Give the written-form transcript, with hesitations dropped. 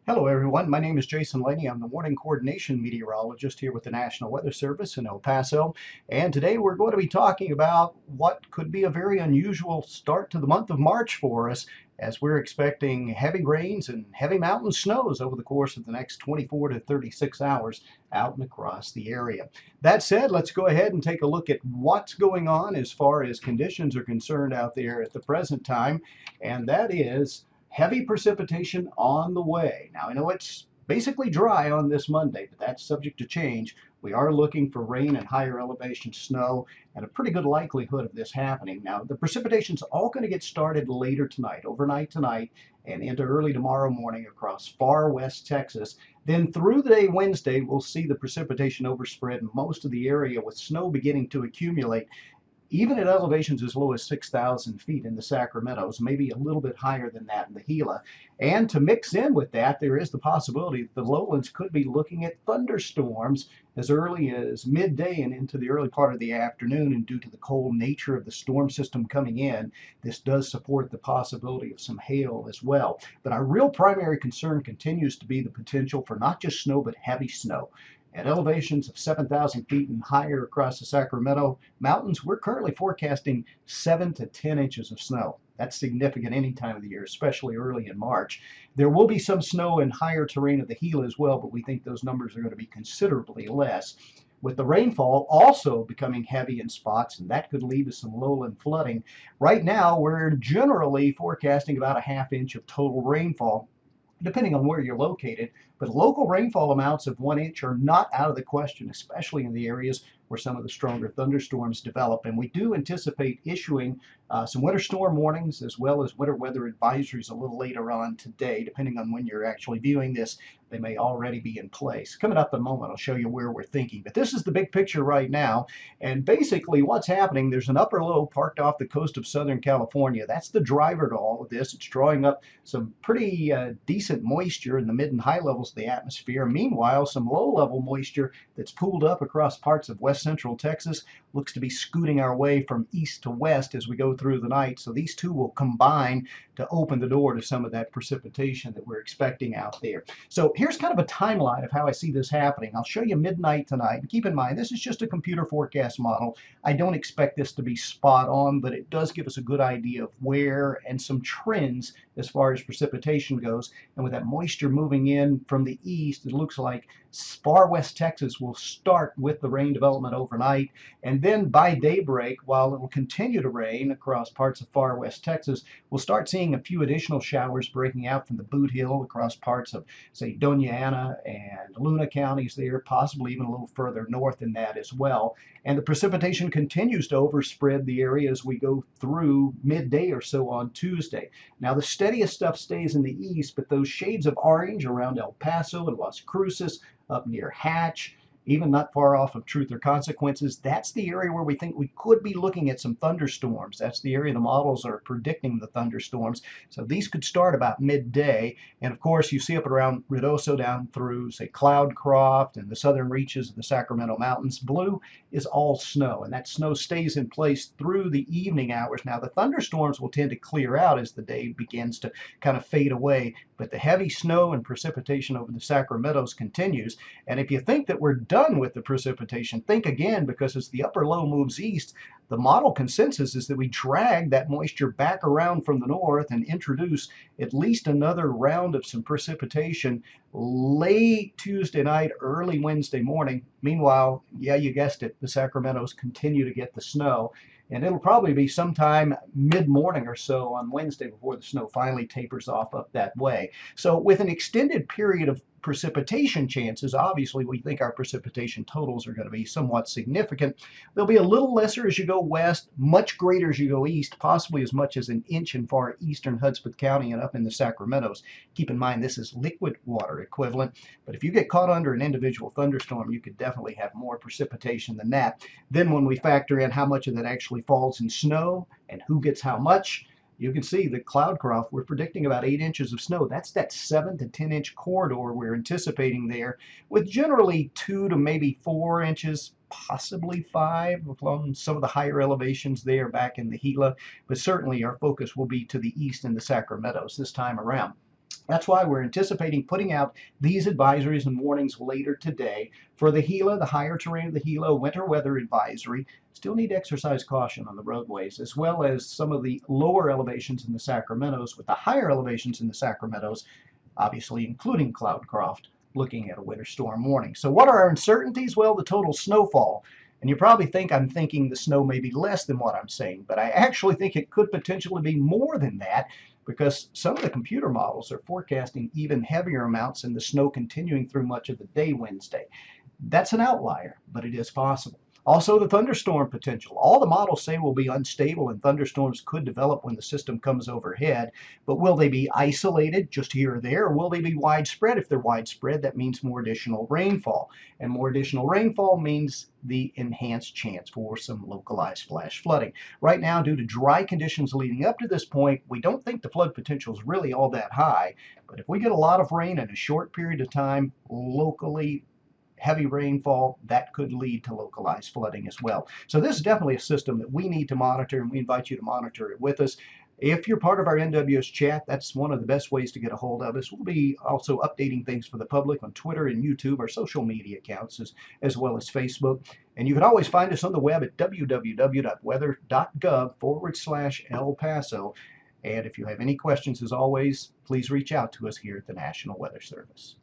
Hello, everyone. My name is Jason Laney. I'm the Warning Coordination Meteorologist here with the National Weather Service in El Paso. And today we're going to be talking about what could be a very unusual start to the month of March for us, as we're expecting heavy rains and heavy mountain snows over the course of the next 24 to 36 hours out and across the area. That said, let's go ahead and take a look at what's going on as far as conditions are concerned out there at the present time. And that is heavy precipitation on the way. Now, I know it's basically dry on this Monday, but that's subject to change. We are looking for rain and higher elevation snow and a pretty good likelihood of this happening. Now, the precipitation's all going to get started later tonight, overnight tonight, and into early tomorrow morning across far west Texas. Then through the day Wednesday, we'll see the precipitation overspread most of the area with snow beginning to accumulate even at elevations as low as 6,000 feet in the Sacramentos, maybe a little bit higher than that in the Gila. And to mix in with that, there is the possibility that the lowlands could be looking at thunderstorms as early as midday and into the early part of the afternoon. And due to the cold nature of the storm system coming in, this does support the possibility of some hail as well. But our real primary concern continues to be the potential for not just snow, but heavy snow. At elevations of 7,000 feet and higher across the Sacramento Mountains, we're currently forecasting 7 to 10 inches of snow. That's significant any time of the year, especially early in March. There will be some snow in higher terrain of the Gila as well, but we think those numbers are going to be considerably less, with the rainfall also becoming heavy in spots, and that could lead to some lowland flooding. Right now, we're generally forecasting about a half inch of total rainfall, depending on where you're located. But local rainfall amounts of 1 inch are not out of the question, especially in the areas where some of the stronger thunderstorms develop. And we do anticipate issuing some winter storm warnings as well as winter weather advisories a little later on today, depending on when you're actually viewing this. They may already be in place. Coming up in a moment, I'll show you where we're thinking. But this is the big picture right now. And basically what's happening, there's an upper low parked off the coast of Southern California. That's the driver to all of this. It's drawing up some pretty decent moisture in the mid and high levels of the atmosphere. Meanwhile, some low-level moisture that's pooled up across parts of west central Texas looks to be scooting our way from east to west as we go through the night. So these two will combine to open the door to some of that precipitation that we're expecting out there. So here's kind of a timeline of how I see this happening. I'll show you midnight tonight. And keep in mind, this is just a computer forecast model. I don't expect this to be spot on, but it does give us a good idea of where and some trends as far as precipitation goes. And with that moisture moving in from the east, it looks like far west Texas will start with the rain development overnight. And then by daybreak, while it will continue to rain across parts of far west Texas, we'll start seeing a few additional showers breaking out from the Boot Hill across parts of, say, Doña Ana and Luna counties there, possibly even a little further north than that as well. And the precipitation continues to overspread the area as we go through midday or so on Tuesday. Now, the steadiest stuff stays in the east, but those shades of orange around El Paso and Las Cruces, up near Hatch, even not far off of Truth or Consequences, that's the area where we think we could be looking at some thunderstorms. That's the area the models are predicting the thunderstorms. So these could start about midday. And of course, you see up around Ruidoso down through, say, Cloudcroft and the southern reaches of the Sacramento Mountains. Blue is all snow, and that snow stays in place through the evening hours. Now, the thunderstorms will tend to clear out as the day begins to kind of fade away, but the heavy snow and precipitation over the Sacramentos continues. And if you think that we're done with the precipitation, think again, because as the upper low moves east, the model consensus is that we drag that moisture back around from the north and introduce at least another round of some precipitation late Tuesday night, early Wednesday morning. Meanwhile, yeah, you guessed it, the Sacramentos continue to get the snow. And it'll probably be sometime mid-morning or so on Wednesday before the snow finally tapers off up that way. So with an extended period of precipitation chances, obviously we think our precipitation totals are going to be somewhat significant. They'll be a little lesser as you go west, much greater as you go east, possibly as much as an inch in far eastern Hudspeth County and up in the Sacramentos. Keep in mind, this is liquid water equivalent, but if you get caught under an individual thunderstorm, you could definitely have more precipitation than that. Then when we factor in how much of that actually falls in snow and who gets how much, you can see that Cloudcroft, we're predicting about 8 inches of snow. That's that 7 to 10 inch corridor we're anticipating there, with generally 2 to maybe 4 inches, possibly 5 along some of the higher elevations there back in the Gila. But certainly our focus will be to the east in the Sacramentos this time around. That's why we're anticipating putting out these advisories and warnings later today. For the Gila, the higher terrain of the Gila, winter weather advisory. Still need to exercise caution on the roadways, as well as some of the lower elevations in the Sacramentos, with the higher elevations in the Sacramentos, obviously including Cloudcroft, looking at a winter storm warning. So what are our uncertainties? Well, the total snowfall. And you probably think I'm thinking the snow may be less than what I'm saying, but I actually think it could potentially be more than that, because some of the computer models are forecasting even heavier amounts and the snow continuing through much of the day Wednesday. That's an outlier, but it is possible. Also, the thunderstorm potential. All the models say will be unstable and thunderstorms could develop when the system comes overhead, but will they be isolated just here or there, or will they be widespread? If they're widespread, that means more additional rainfall, and more additional rainfall means the enhanced chance for some localized flash flooding. Right now, due to dry conditions leading up to this point, we don't think the flood potential is really all that high, but if we get a lot of rain in a short period of time, locally heavy rainfall, that could lead to localized flooding as well. So this is definitely a system that we need to monitor, and we invite you to monitor it with us. If you're part of our NWS chat, that's one of the best ways to get a hold of us. We'll be also updating things for the public on Twitter and YouTube, our social media accounts, as well as Facebook. And you can always find us on the web at www.weather.gov/El Paso. And if you have any questions, as always, please reach out to us here at the National Weather Service.